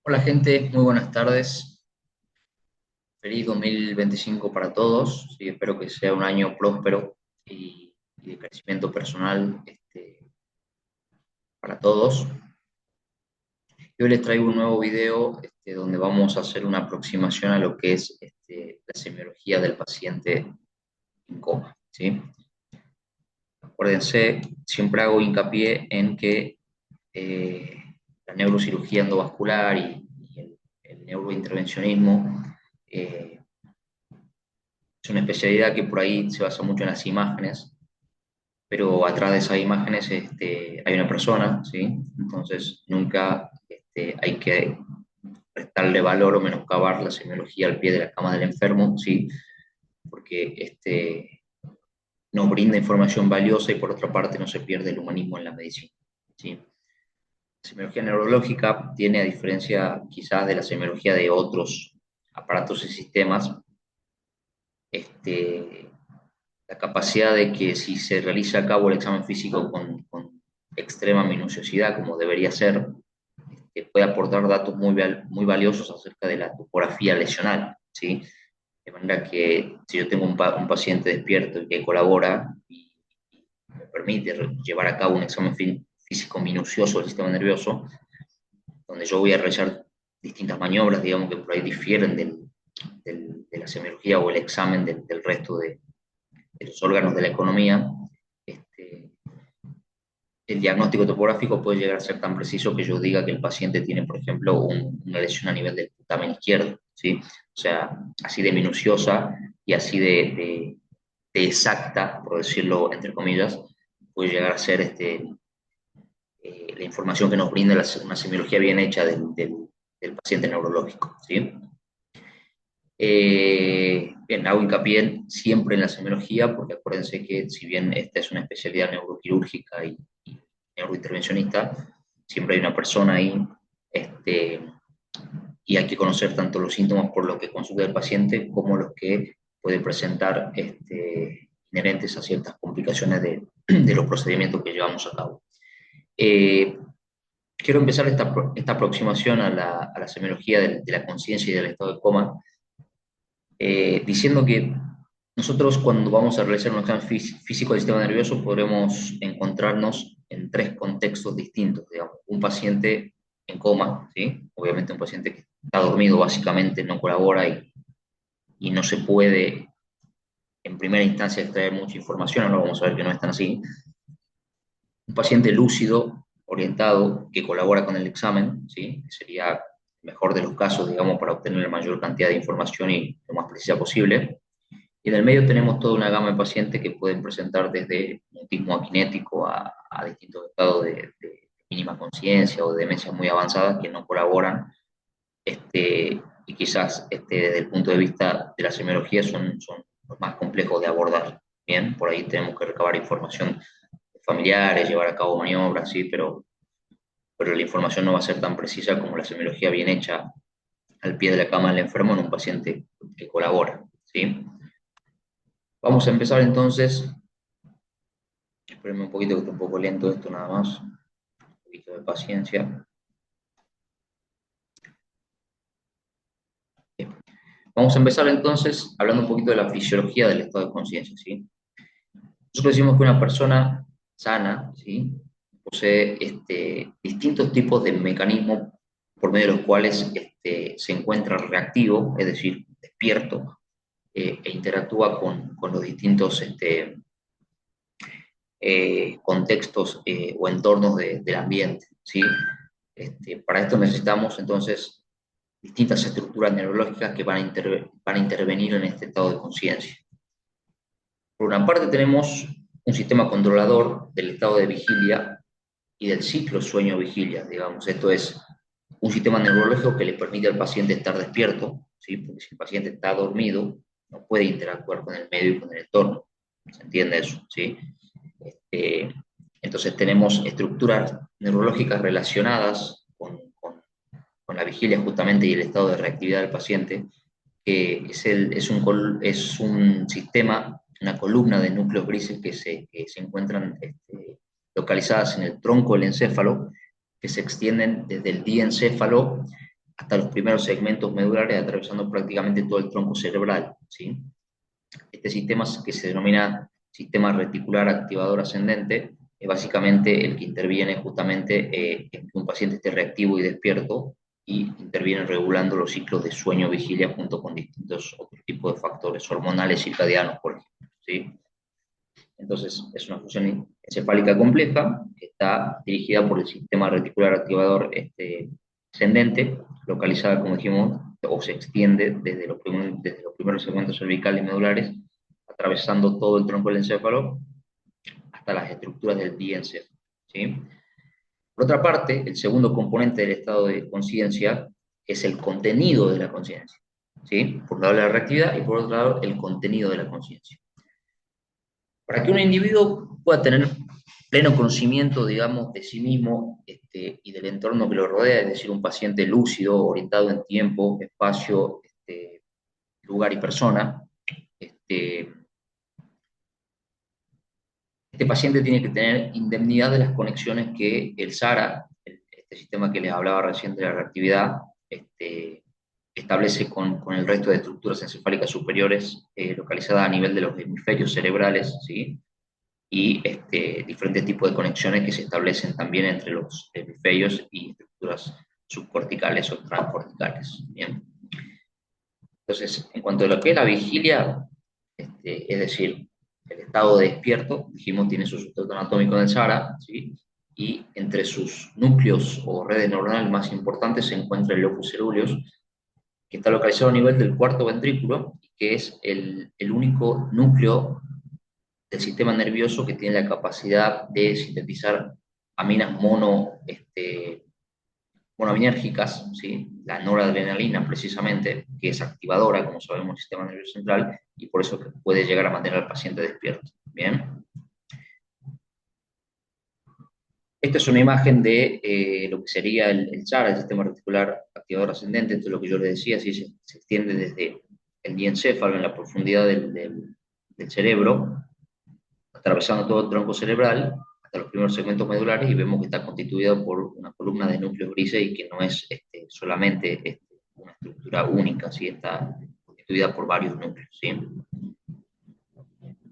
Hola gente, muy buenas tardes. Feliz 2025 para todos. Sí, espero que sea un año próspero y de crecimiento personal para todos. Y hoy les traigo un nuevo video donde vamos a hacer una aproximación a lo que es la semiología del paciente en coma. ¿Sí? Acuérdense, siempre hago hincapié en que eh, la neurocirugía endovascular y el neurointervencionismo eh, es una especialidad que por ahí se basa mucho en las imágenes, pero atrás de esas imágenes hay una persona, ¿sí? Entonces nunca hay que prestarle valor o menoscabar la semiología al pie de la cama del enfermo, ¿sí? Porque nos brinda información valiosa y por otra parte no se pierde el humanismo en la medicina, ¿sí? La semiología neurológica tiene, a diferencia quizás de la semiología de otros aparatos y sistemas, este, la capacidad de que si se realiza a cabo el examen físico con extrema minuciosidad, como debería ser, puede aportar datos muy valiosos acerca de la topografía lesional, ¿sí? De manera que si yo tengo un paciente despierto y que colabora y me permite llevar a cabo un examen físico minucioso del sistema nervioso, donde yo voy a realizar distintas maniobras, digamos, que por ahí difieren de la semiología o el examen del resto de los órganos de la economía, este, el diagnóstico topográfico puede llegar a ser tan preciso que yo diga que el paciente tiene, por ejemplo, una lesión a nivel del putamen izquierdo, ¿sí? O sea, así de minuciosa y así de exacta, por decirlo entre comillas, puede llegar a ser la información que nos brinda una semiología bien hecha del paciente neurológico, ¿sí? Bien, hago hincapié siempre en la semiología, porque acuérdense que si bien esta es una especialidad neuroquirúrgica y neurointervencionista, siempre hay una persona ahí, este, y hay que conocer tanto los síntomas por los que consulta el paciente como los que puede presentar inherentes a ciertas complicaciones de los procedimientos que llevamos a cabo. Eh, Quiero empezar esta aproximación a la semiología de la conciencia y del estado de coma diciendo que nosotros cuando vamos a realizar un examen físico del sistema nervioso podremos encontrarnos en tres contextos distintos, digamos, un paciente en coma, ¿sí? Obviamente un paciente que está dormido básicamente, no colabora y no se puede en primera instancia extraer mucha información, ahora vamos a ver que no es tan así, un paciente lúcido, orientado, que colabora con el examen, ¿sí? Que sería el mejor de los casos, digamos, para obtener la mayor cantidad de información y lo más precisa posible. Y en el medio tenemos toda una gama de pacientes que pueden presentar desde mutismo akinético a distintos estados de mínima conciencia o de demencias muy avanzadas que no colaboran y quizás desde el punto de vista de la semiología son los más complejos de abordar. Bien, por ahí tenemos que recabar información de familiares, llevar a cabo maniobras, sí, pero la información no va a ser tan precisa como la semiología bien hecha al pie de la cama del enfermo en un paciente que colabora, ¿sí? Vamos a empezar entonces. Espérenme un poquito que está un poco lento esto nada más. Un poquito de paciencia. Bien. Vamos a empezar entonces hablando un poquito de la fisiología del estado de conciencia, ¿sí? Nosotros decimos que una persona sana, ¿sí? Posee distintos tipos de mecanismos por medio de los cuales se encuentra reactivo, es decir, despierto, e interactúa con los distintos contextos o entornos del ambiente, ¿sí? Para esto necesitamos entonces distintas estructuras neurológicas que van a intervenir en este estado de conciencia. Por una parte tenemos un sistema controlador del estado de vigilia y del ciclo sueño-vigilia, digamos. Esto es un sistema neurológico que le permite al paciente estar despierto, ¿sí? Porque si el paciente está dormido, no puede interactuar con el medio y con el entorno. ¿Se entiende eso? ¿Sí? Este, entonces tenemos estructuras neurológicas relacionadas con la vigilia justamente y el estado de reactividad del paciente, que es un sistema, una columna de núcleos grises que se encuentran localizadas en el tronco del encéfalo, que se extienden desde el diencéfalo hasta los primeros segmentos medulares, atravesando prácticamente todo el tronco cerebral, ¿sí? Este sistema, que se denomina sistema reticular activador ascendente, es básicamente el que interviene justamente en que un paciente esté reactivo y despierto, y interviene regulando los ciclos de sueño-vigilia junto con distintos otros tipos de factores hormonales circadianos, por ejemplo, ¿sí? Entonces, es una función encefálica compleja que está dirigida por el sistema reticular activador ascendente, localizada, como dijimos, o se extiende desde los primeros segmentos cervicales y medulares, atravesando todo el tronco del encéfalo hasta las estructuras del diencéfalo, ¿sí? Por otra parte, el segundo componente del estado de conciencia es el contenido de la conciencia, ¿sí? Por un lado la reactividad y por otro lado el contenido de la conciencia. Para que un individuo pueda tener pleno conocimiento, digamos, de sí mismo y del entorno que lo rodea, es decir, un paciente lúcido, orientado en tiempo, espacio, lugar y persona, este, este paciente tiene que tener indemnidad de las conexiones que el SARA, este sistema que les hablaba recién de la reactividad, establece con el resto de estructuras encefálicas superiores localizadas a nivel de los hemisferios cerebrales, ¿sí? Y diferentes tipos de conexiones que se establecen también entre los hemisferios y estructuras subcorticales o transcorticales. Bien. Entonces, en cuanto a lo que es la vigilia, es decir, el estado de despierto, dijimos, tiene su sustrato anatómico en el SARA, ¿sí? Y entre sus núcleos o redes neuronales más importantes se encuentra el locus ceruleus, que está localizado a nivel del cuarto ventrículo, y que es el único núcleo del sistema nervioso que tiene la capacidad de sintetizar aminas monoaminérgicas, ¿sí? La noradrenalina precisamente, que es activadora, como sabemos, del sistema nervioso central, y por eso puede llegar a mantener al paciente despierto. Bien. Esta es una imagen de lo que sería el SARA, el sistema reticular activador ascendente. Esto es lo que yo le decía, si se extiende desde el diencéfalo en la profundidad del cerebro, atravesando todo el tronco cerebral hasta los primeros segmentos medulares, y vemos que está constituido por una columna de núcleos grises y que no es solamente una estructura única, ¿sí? Está constituida por varios núcleos, ¿sí?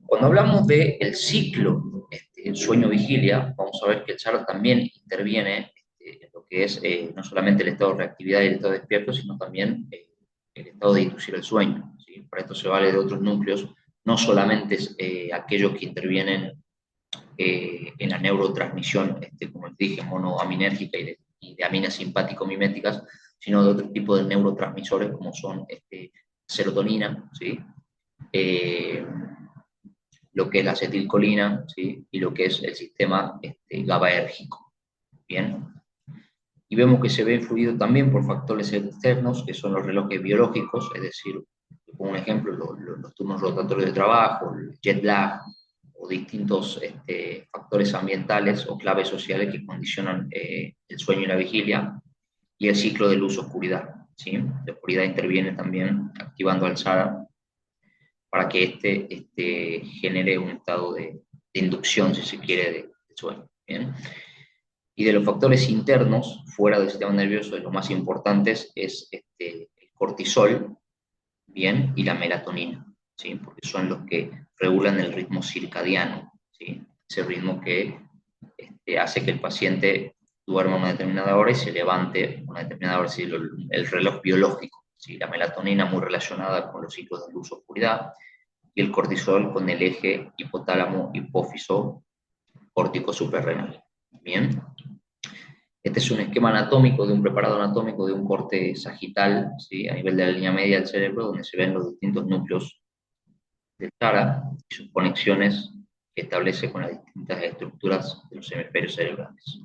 Cuando hablamos del ciclo sueño-vigilia, vamos a ver que el SARA también interviene en lo que es no solamente el estado de reactividad y el estado de despierto, sino también el estado de inducir el sueño, ¿sí? Para esto se vale de otros núcleos, no solamente aquellos que intervienen en la neurotransmisión, como les dije, monoaminérgica y de aminas simpático-miméticas, sino de otro tipo de neurotransmisores como son serotonina, ¿sí? Eh, lo que es la acetilcolina, ¿sí? Y lo que es el sistema GABAérgico. Bien. Y vemos que se ve influido también por factores externos, que son los relojes biológicos, es decir, como un ejemplo, los turnos rotatorios de trabajo, el jet lag, o distintos factores ambientales o claves sociales que condicionan el sueño y la vigilia, y el ciclo de luz-oscuridad, ¿sí? La oscuridad interviene también activando al SARA para que genere un estado de inducción, si se quiere, de sueño. ¿Bien? Y de los factores internos, fuera del sistema nervioso, de los más importantes es el cortisol, ¿bien? Y la melatonina, ¿sí? Porque son los que regulan el ritmo circadiano, ¿sí? Ese ritmo que hace que el paciente duerma a una determinada hora y se levante a una determinada hora, ¿sí? El reloj biológico, ¿sí? La melatonina muy relacionada con los ciclos de luz-oscuridad, y el cortisol con el eje hipotálamo-hipófiso córtico suprarrenal. Bien. Este es un esquema anatómico de un preparado anatómico de un corte sagital, ¿sí? A nivel de la línea media del cerebro, donde se ven los distintos núcleos del SARA y sus conexiones que establece con las distintas estructuras de los hemisferios cerebrales.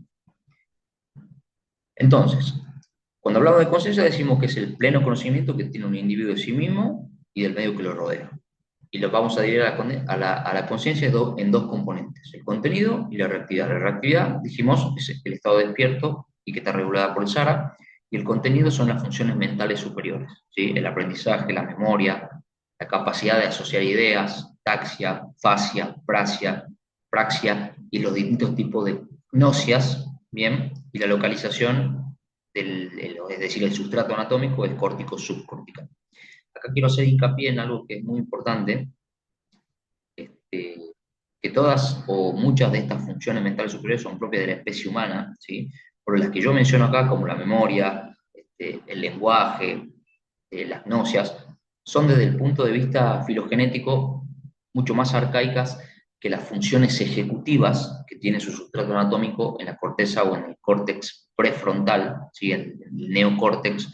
Entonces, cuando hablamos de conciencia decimos que es el pleno conocimiento que tiene un individuo de sí mismo y del medio que lo rodea. Y lo vamos a dividir a la conciencia en dos componentes, el contenido y la reactividad. La reactividad, dijimos, es el estado despierto y que está regulada por el SARA, y el contenido son las funciones mentales superiores, ¿sí? El aprendizaje, la memoria, la capacidad de asociar ideas, taxia, fascia, praxia y los distintos tipos de gnosias, ¿bien? Y la localización es decir, el sustrato anatómico es córtico subcortical. Acá quiero hacer hincapié en algo que es muy importante, este, que todas o muchas de estas funciones mentales superiores son propias de la especie humana, ¿sí? Por las que yo menciono acá, como la memoria, el lenguaje, las gnosias, son desde el punto de vista filogenético mucho más arcaicas que las funciones ejecutivas que tiene su sustrato anatómico en la corteza o en el córtex prefrontal, ¿sí? En el neocórtex,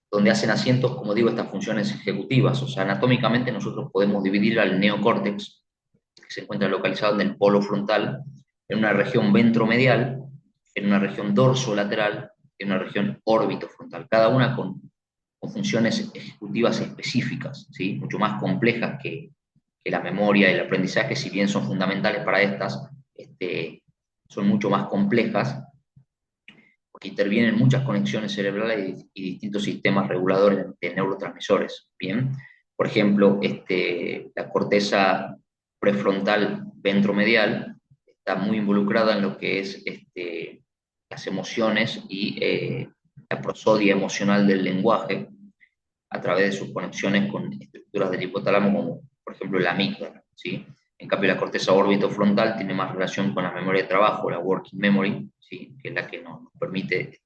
donde hacen asientos, como digo, estas funciones ejecutivas. O sea, anatómicamente nosotros podemos dividir al neocórtex, que se encuentra localizado en el polo frontal, en una región ventromedial, en una región dorsolateral y en una región órbitofrontal, cada una con funciones ejecutivas específicas, ¿sí? Mucho más complejas que la memoria y el aprendizaje, si bien son fundamentales para estas, son mucho más complejas porque intervienen muchas conexiones cerebrales y distintos sistemas reguladores de neurotransmisores. Bien, por ejemplo, la corteza prefrontal ventromedial está muy involucrada en lo que es las emociones y la prosodia emocional del lenguaje a través de sus conexiones con estructuras del hipotálamo, como por ejemplo la amígdala, ¿sí? En cambio, la corteza órbitofrontal tiene más relación con la memoria de trabajo, la working memory, ¿sí? Que es la que nos permite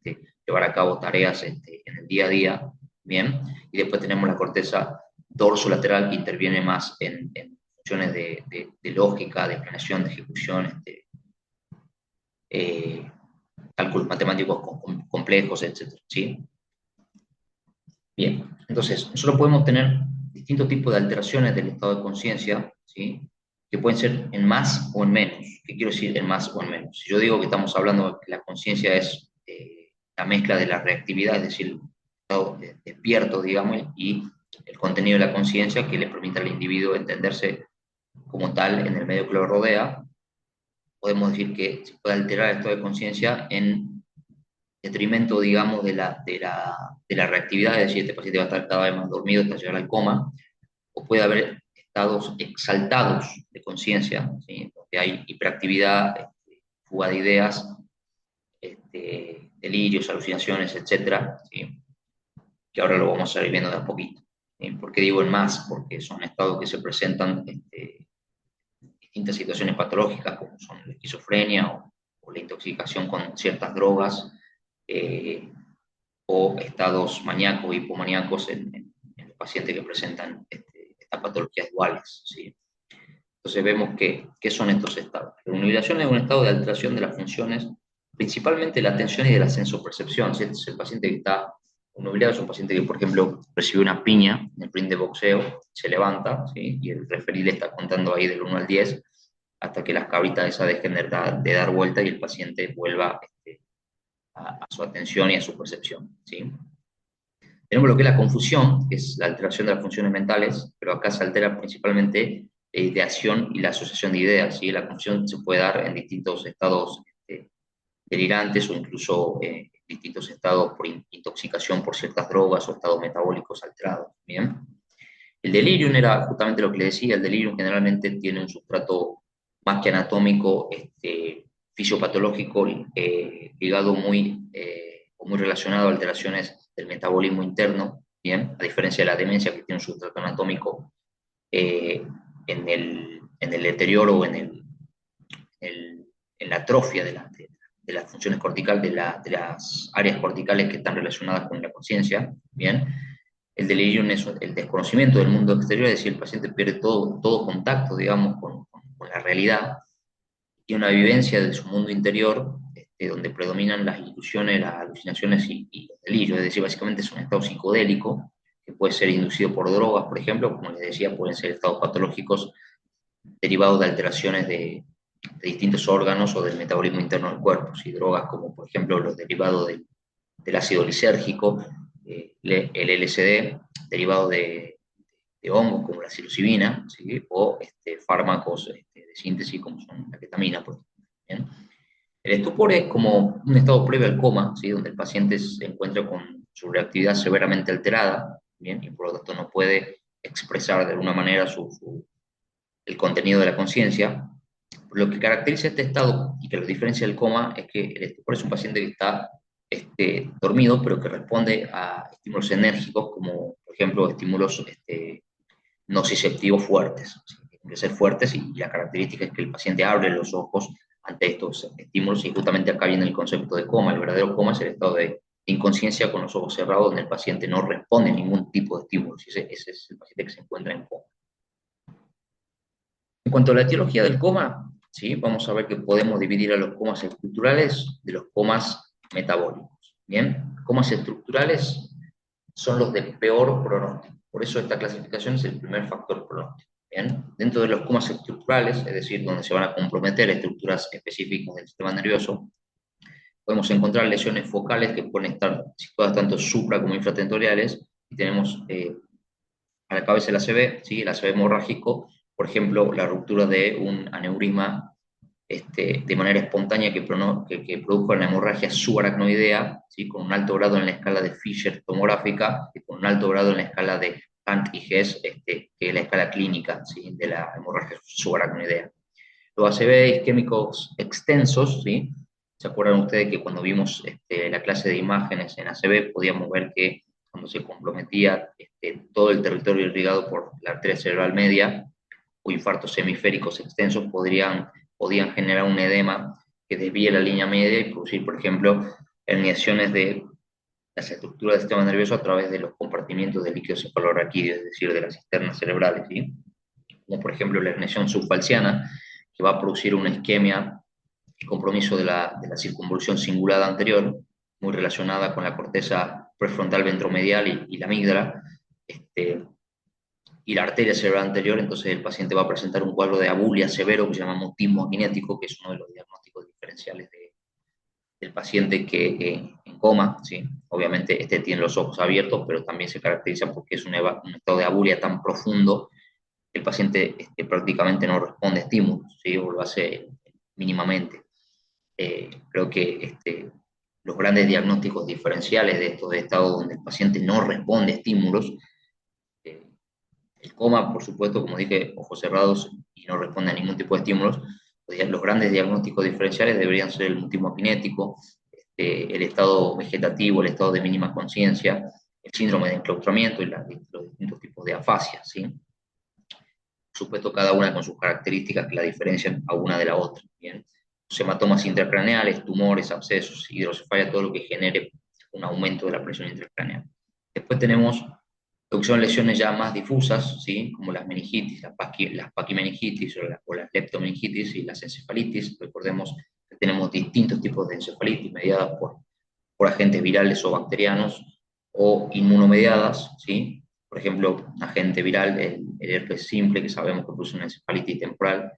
llevar a cabo tareas en el día a día, ¿bien? Y después tenemos la corteza dorsolateral que interviene más en funciones de lógica, de planeación, de ejecución, eh, cálculos matemáticos complejos, etcétera, ¿sí? Bien, entonces nosotros podemos tener distintos tipos de alteraciones del estado de conciencia, ¿sí? Que pueden ser en más o en menos. ¿Qué quiero decir en más o en menos? Si yo digo que estamos hablando de que la conciencia es la mezcla de la reactividad, es decir, el estado despierto, digamos, y el contenido de la conciencia que le permite al individuo entenderse como tal en el medio que lo rodea, podemos decir que se puede alterar el estado de conciencia en detrimento, digamos, de la reactividad, es decir, este paciente va a estar cada vez más dormido hasta llegar al coma, o puede haber estados exaltados de conciencia, ¿sí? Donde hay hiperactividad, fuga de ideas, delirios, alucinaciones, etcétera, ¿sí? Que ahora lo vamos a ir viendo de a poquito. ¿Sí? ¿Por qué digo en más? Porque son estados que se presentan distintas situaciones patológicas, como son la esquizofrenia o la intoxicación con ciertas drogas, eh, o estados maníacos y hipomaníacos en los pacientes que presentan estas patologías duales, ¿sí? Entonces vemos qué son estos estados. La obnubilación es un estado de alteración de las funciones, principalmente de la atención y de la sensopercepción. Si este es el paciente que está obnubilado, es un paciente que, por ejemplo, recibe una piña en el ring de boxeo, se levanta, ¿sí? Y el referí le está contando ahí del 1 al 10 hasta que las cabritas esas dejen de dar vuelta y el paciente vuelva a su atención y a su percepción, ¿sí? Tenemos lo que es la confusión, que es la alteración de las funciones mentales, pero acá se altera principalmente la ideación y la asociación de ideas, ¿sí? La confusión se puede dar en distintos estados delirantes o incluso distintos estados por intoxicación por ciertas drogas o estados metabólicos alterados, ¿bien? El delirium era justamente lo que le decía, el delirium generalmente tiene un sustrato más que anatómico, fisiopatológico, ligado o muy relacionado a alteraciones del metabolismo interno, ¿bien? A diferencia de la demencia que tiene un sustrato anatómico eh, en el deterioro o en la atrofia de las funciones corticales, de las áreas corticales que están relacionadas con la conciencia, ¿bien? El delirium es el desconocimiento del mundo exterior, es decir, el paciente pierde todo contacto, digamos, con la realidad y una vivencia de su mundo interior, donde predominan las ilusiones, las alucinaciones y los delirios, es decir, básicamente es un estado psicodélico que puede ser inducido por drogas, por ejemplo, como les decía, pueden ser estados patológicos derivados de alteraciones de distintos órganos o del metabolismo interno del cuerpo, ¿sí? Drogas como, por ejemplo, los derivados del ácido lisérgico, el LSD, derivado de hongos como la psilocibina, ¿sí? O fármacos de síntesis como son la ketamina. Pues, ¿bien? El estupor es como un estado previo al coma, ¿sí? Donde el paciente se encuentra con su reactividad severamente alterada, ¿bien? Y por lo tanto no puede expresar de alguna manera el contenido de la conciencia. Lo que caracteriza este estado y que lo diferencia del coma es que el estupor es un paciente que está dormido, pero que responde a estímulos enérgicos, como por ejemplo estímulos nociceptivos fuertes. ¿Sí? Tienen que ser fuertes y la característica es que el paciente abre los ojos ante estos estímulos y justamente acá viene el concepto de coma. El verdadero coma es el estado de inconsciencia con los ojos cerrados donde el paciente no responde a ningún tipo de estímulos. Ese es el paciente que se encuentra en coma. En cuanto a la etiología del coma, ¿sí? Vamos a ver que podemos dividir a los comas estructurales de los comas metabólicos. Bien, comas estructurales son los de peor pronóstico. Por eso esta clasificación es el primer factor pronóstico. Bien, dentro de los comas estructurales, es decir, donde se van a comprometer estructuras específicas del sistema nervioso, podemos encontrar lesiones focales que pueden estar situadas tanto supra como infratentoriales, y tenemos a la cabeza el ACV, ¿sí? El ACV hemorrágico, por ejemplo, la ruptura de un aneurisma de manera espontánea que produjo una hemorragia subaracnoidea, ¿sí? Con un alto grado en la escala de Fisher tomográfica y con un alto grado en la escala de Hunt y Hess, que es la escala clínica, ¿sí? De la hemorragia subaracnoidea. Los ACV isquémicos extensos, ¿sí? ¿Se acuerdan ustedes que cuando vimos la clase de imágenes en ACV podíamos ver que cuando se comprometía todo el territorio irrigado por la arteria cerebral media o infartos hemisféricos extensos podían generar un edema que desvíe la línea media y producir, por ejemplo, herniaciones de las estructuras del sistema nervioso a través de los compartimientos del líquido cefalorraquídeo, es decir, de las cisternas cerebrales, ¿sí? Como por ejemplo la herniación subfalciana, que va a producir una isquemia y compromiso de la circunvolución cingulada anterior, muy relacionada con la corteza prefrontal ventromedial y la amígdala, y la arteria cerebral anterior. Entonces el paciente va a presentar un cuadro de abulia severo que se llama mutismo aquinético, que es uno de los diagnósticos diferenciales del paciente que en coma, ¿sí? Obviamente tiene los ojos abiertos, pero también se caracteriza porque es un estado de abulia tan profundo que el paciente prácticamente no responde a estímulos, ¿sí? O lo hace mínimamente. Creo que los grandes diagnósticos diferenciales de estos estados donde el paciente no responde a estímulos, eh, el coma, por supuesto, como dije, ojos cerrados y no responde a ningún tipo de estímulos. Los grandes diagnósticos diferenciales deberían ser el mutismo aquinético, el estado vegetativo, el estado de mínima conciencia, el síndrome de enclaustramiento y los distintos tipos de afasia, ¿sí? Por supuesto, cada una con sus características que la diferencian a una de la otra, ¿bien? Los hematomas intracraneales, tumores, abscesos, hidrocefalia, todo lo que genere un aumento de la presión intracraneal. Después tenemos lo que son lesiones ya más difusas, ¿sí? Como las meningitis, las paquimeningitis o las leptomeningitis y las encefalitis. Recordemos que tenemos distintos tipos de encefalitis mediadas por agentes virales o bacterianos o inmunomediadas, ¿sí? Por ejemplo, agente viral, el herpes simple, que sabemos que produce una encefalitis temporal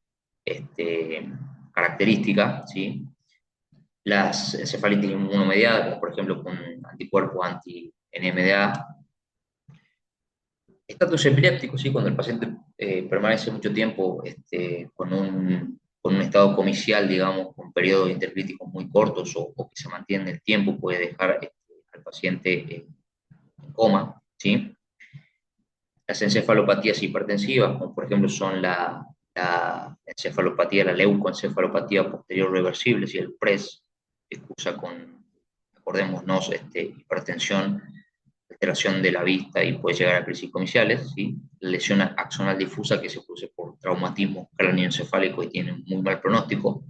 característica, ¿sí? Las encefalitis inmunomediadas, como por ejemplo con anticuerpos anti-NMDA. Estatus epiléptico, ¿sí? Cuando el paciente permanece mucho tiempo con un estado comicial, digamos, con periodos intercríticos muy cortos o que se mantiene en el tiempo, puede dejar al paciente en coma, ¿sí? Las encefalopatías hipertensivas, como por ejemplo son la encefalopatía, la leucoencefalopatía posterior reversible, y el PRES, que cursa con, acordémonos, hipertensión, alteración de la vista y puede llegar a crisis comiciales, ¿sí? La lesión axonal difusa que se produce por traumatismo cráneoencefálico y tiene un muy mal pronóstico,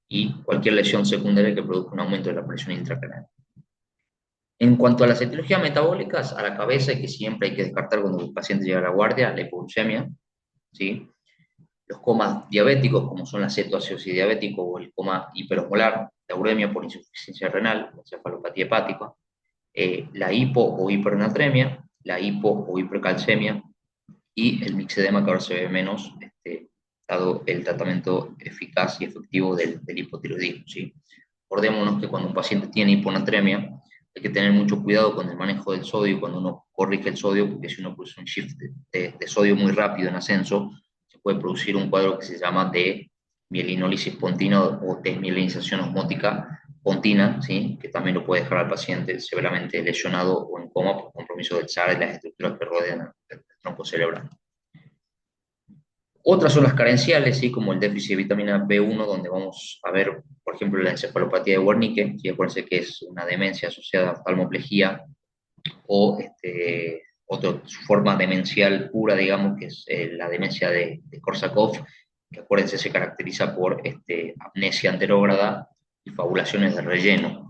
y cualquier lesión secundaria que produzca un aumento de la presión intracraneal. En cuanto a las etiologías metabólicas, a la cabeza, y que siempre hay que descartar cuando el paciente llega a la guardia, la hipoglucemia, ¿sí? Los comas diabéticos, como son la cetoacidosis diabética o el coma hiperosmolar, la uremia por insuficiencia renal, la encefalopatía hepática, la hipo o hipernatremia, la hipo o hipercalcemia y el mixedema, que ahora se ve menos, dado el tratamiento eficaz y efectivo del hipotiroidismo, ¿sí? Acordémonos que cuando un paciente tiene hiponatremia, hay que tener mucho cuidado con el manejo del sodio cuando uno corrige el sodio, porque si uno produce un shift de sodio muy rápido en ascenso, se puede producir un cuadro que se llama de mielinólisis pontina o desmielinización osmótica pontina, ¿sí? Que también lo puede dejar al paciente severamente lesionado o en coma por compromiso del SAR y las estructuras que rodean el tronco cerebral. Otras son las carenciales, ¿sí? Como el déficit de vitamina B1, donde vamos a ver, por ejemplo, la encefalopatía de Wernicke, ¿sí? Acuérdense que es una demencia asociada a oftalmoplejía o otra forma demencial pura, digamos, que es la demencia de Korsakoff, que acuérdense se caracteriza por amnesia anterógrada y fabulaciones de relleno.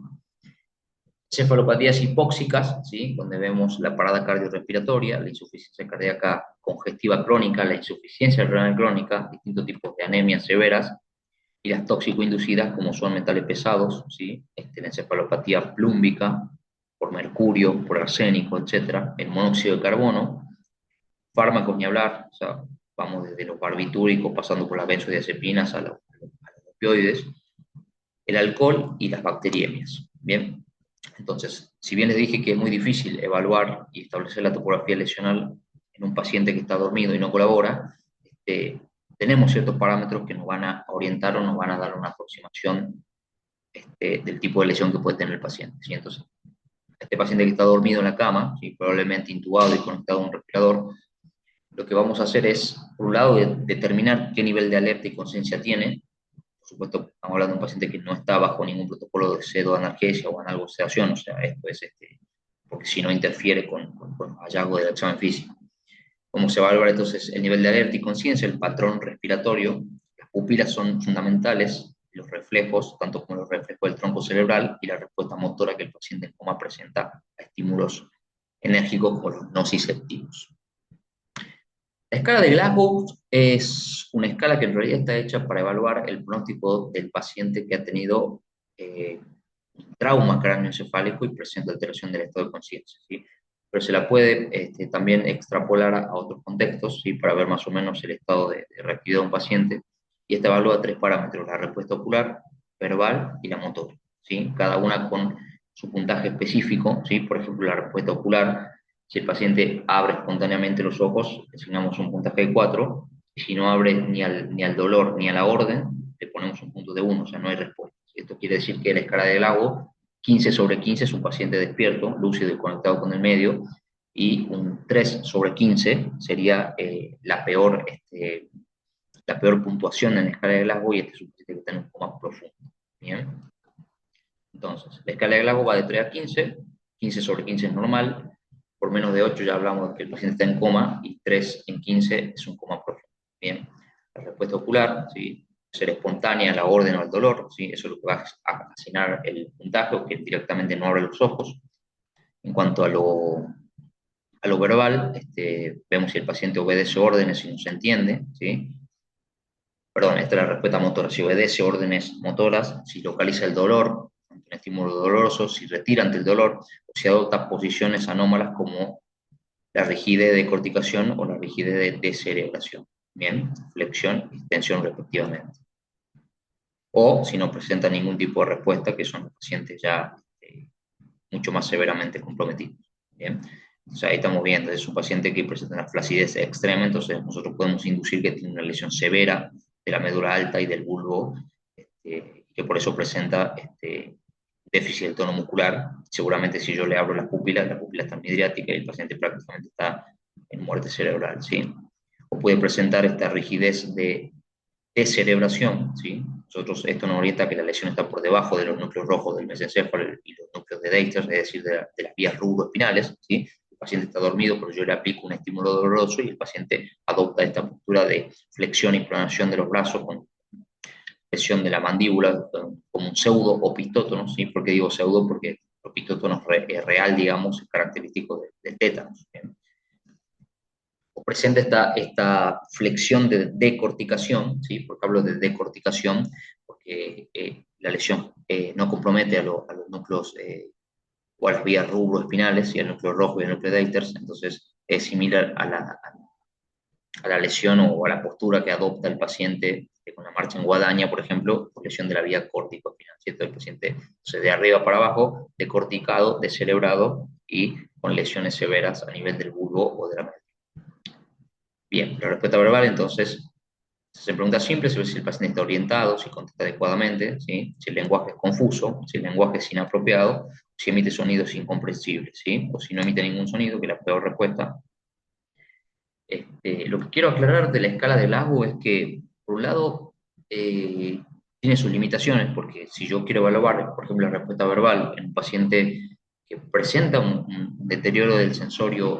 Cefalopatías hipóxicas, ¿sí? Donde vemos la parada cardiorrespiratoria, la insuficiencia cardíaca congestiva crónica, la insuficiencia renal crónica, distintos tipos de anemias severas, y las tóxico-inducidas, como son metales pesados, ¿sí? La encefalopatía plúmbica, por mercurio, por arsénico, etcétera, el monóxido de carbono, fármacos ni hablar, o sea, vamos desde los barbitúricos pasando por las benzodiazepinas a los opioides, el alcohol y las bacteriemias. Bien, entonces, si bien les dije que es muy difícil evaluar y establecer la topografía lesional en un paciente que está dormido y no colabora, tenemos ciertos parámetros que nos van a orientar o nos van a dar una aproximación del tipo de lesión que puede tener el paciente. ¿Sí? Entonces, este paciente que está dormido en la cama, ¿sí? Probablemente intubado y conectado a un respirador, lo que vamos a hacer es, por un lado, determinar qué nivel de alerta y conciencia tiene. Por supuesto, estamos hablando de un paciente que no está bajo ningún protocolo de pseudoanalgesia o analgosedación, o sea, esto es porque si no interfiere con los hallazgos del examen físico. ¿Cómo se va a evaluar entonces el nivel de alerta y conciencia? El patrón respiratorio, las pupilas son fundamentales, los reflejos, tanto como los reflejos del tronco cerebral y la respuesta motora que el paciente en coma presenta a estímulos enérgicos como los nociceptivos. La escala de Glasgow es una escala que en realidad está hecha para evaluar el pronóstico del paciente que ha tenido trauma cráneoencefálico y presenta alteración del estado de conciencia, ¿sí? Pero se la puede también extrapolar a otros contextos, ¿sí? Para ver más o menos el estado de reactividad de un paciente. Y esta evalúa tres parámetros: la respuesta ocular, verbal y la motora, ¿sí? Cada una con su puntaje específico, ¿sí? Por ejemplo, la respuesta ocular, si el paciente abre espontáneamente los ojos, le asignamos un puntaje de 4, y si no abre ni al dolor ni a la orden, le ponemos un punto de 1, o sea, no hay respuesta. Esto quiere decir que la escala del lago, 15/15 es un paciente despierto, lúcido y conectado con el medio, y un 3/15 sería la peor puntuación en la escala de Glasgow, y este es un paciente que está en un coma profundo. Bien. Entonces, la escala de Glasgow va de 3 a 15, 15/15 es normal, por menos de 8 ya hablamos de que el paciente está en coma, y 3/15 es un coma profundo. Bien. La respuesta ocular, ¿sí? Ser espontánea a la orden o al dolor, ¿sí? Eso es lo que va a asignar el puntaje, o que directamente no abre los ojos. En cuanto a lo verbal, vemos si el paciente obedece órdenes y no se entiende, ¿sí? Perdón, esta es la respuesta motora: si obedece órdenes motoras, si localiza el dolor ante un estímulo doloroso, si retira ante el dolor, o si adopta posiciones anómalas como la rigidez de corticación o la rigidez de descerebración. Bien, flexión y extensión respectivamente. O si no presenta ningún tipo de respuesta, que son los pacientes ya mucho más severamente comprometidos. Bien, o sea, ahí estamos viendo, es un paciente que presenta una flacidez extrema, entonces nosotros podemos inducir que tiene una lesión severa de la médula alta y del bulbo, que por eso presenta déficit del tono muscular. Seguramente si yo le abro la pupila está midriática y el paciente prácticamente está en muerte cerebral, ¿sí? O puede presentar esta rigidez de descerebración, ¿sí? Esto nos orienta a que la lesión está por debajo de los núcleos rojos del mesencéfalo y los núcleos de Dexter, es decir, de las vías rubroespinales, ¿sí? El paciente está dormido, pero yo le aplico un estímulo doloroso y el paciente adopta esta postura de flexión y pronación de los brazos con presión de la mandíbula, como un pseudo opistótono, ¿sí? ¿Por qué digo pseudo? Porque el opistótono es real, digamos, es característico del tétanos, ¿sí? O presenta esta flexión de decorticación, ¿sí? Porque hablo de decorticación, porque la lesión no compromete a los núcleos o a las vías rubroespinales, y al núcleo rojo y al núcleo de Echters, entonces es similar a la lesión o a la postura que adopta el paciente con la marcha en guadaña, por ejemplo, por lesión de la vía córtico-espinal, ¿cierto? El paciente, entonces, de arriba para abajo, decorticado, descerebrado y con lesiones severas a nivel del bulbo o de la médula. Bien, la respuesta verbal, entonces, se hacen preguntas simples: si el paciente está orientado, si contesta adecuadamente, ¿sí? Si el lenguaje es confuso, si el lenguaje es inapropiado, si emite sonidos incomprensibles, ¿sí? O si no emite ningún sonido, que es la peor respuesta. Lo que quiero aclarar de la escala de Glasgow es que, por un lado, eh, tiene sus limitaciones, porque si yo quiero evaluar, por ejemplo, la respuesta verbal en un paciente que presenta un deterioro del sensorio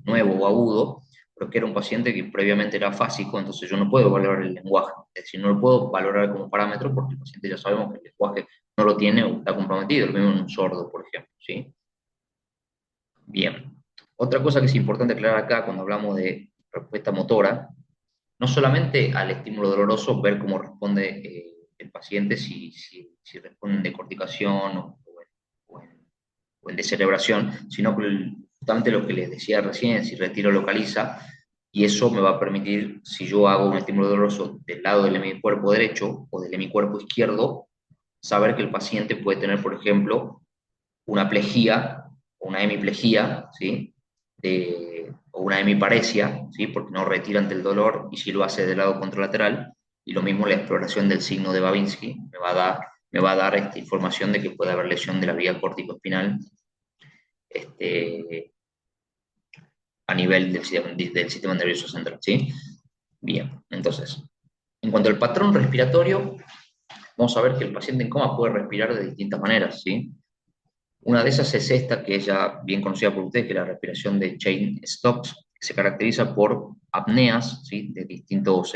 nuevo o agudo, pero que era un paciente que previamente era fásico, entonces yo no puedo valorar el lenguaje, es decir, no lo puedo valorar como parámetro porque el paciente ya sabemos que el lenguaje no lo tiene o está comprometido, lo mismo en un sordo, por ejemplo, ¿sí? Bien. Otra cosa que es importante aclarar acá cuando hablamos de respuesta motora, no solamente al estímulo doloroso, ver cómo responde el paciente, si responde en decorticación o en, o en descerebración, sino que justamente lo que les decía recién, si retiro localiza, y eso me va a permitir, si yo hago un estímulo doloroso del lado del hemicuerpo derecho o del hemicuerpo izquierdo, saber que el paciente puede tener, por ejemplo, una plejía o una hemiplejía, ¿sí? O una hemiparesia, ¿sí? Porque no retira ante el dolor y si lo hace del lado contralateral. Y lo mismo la exploración del signo de Babinski me va a dar esta información de que puede haber lesión de la vía córtico-espinal este, a nivel del sistema nervioso central, ¿sí? Bien, entonces, en cuanto al patrón respiratorio, vamos a ver que el paciente en coma puede respirar de distintas maneras, ¿sí? Una de esas es esta, que es ya bien conocida por ustedes, que es la respiración de Cheyne-Stokes, que se caracteriza por apneas, ¿sí? De distintos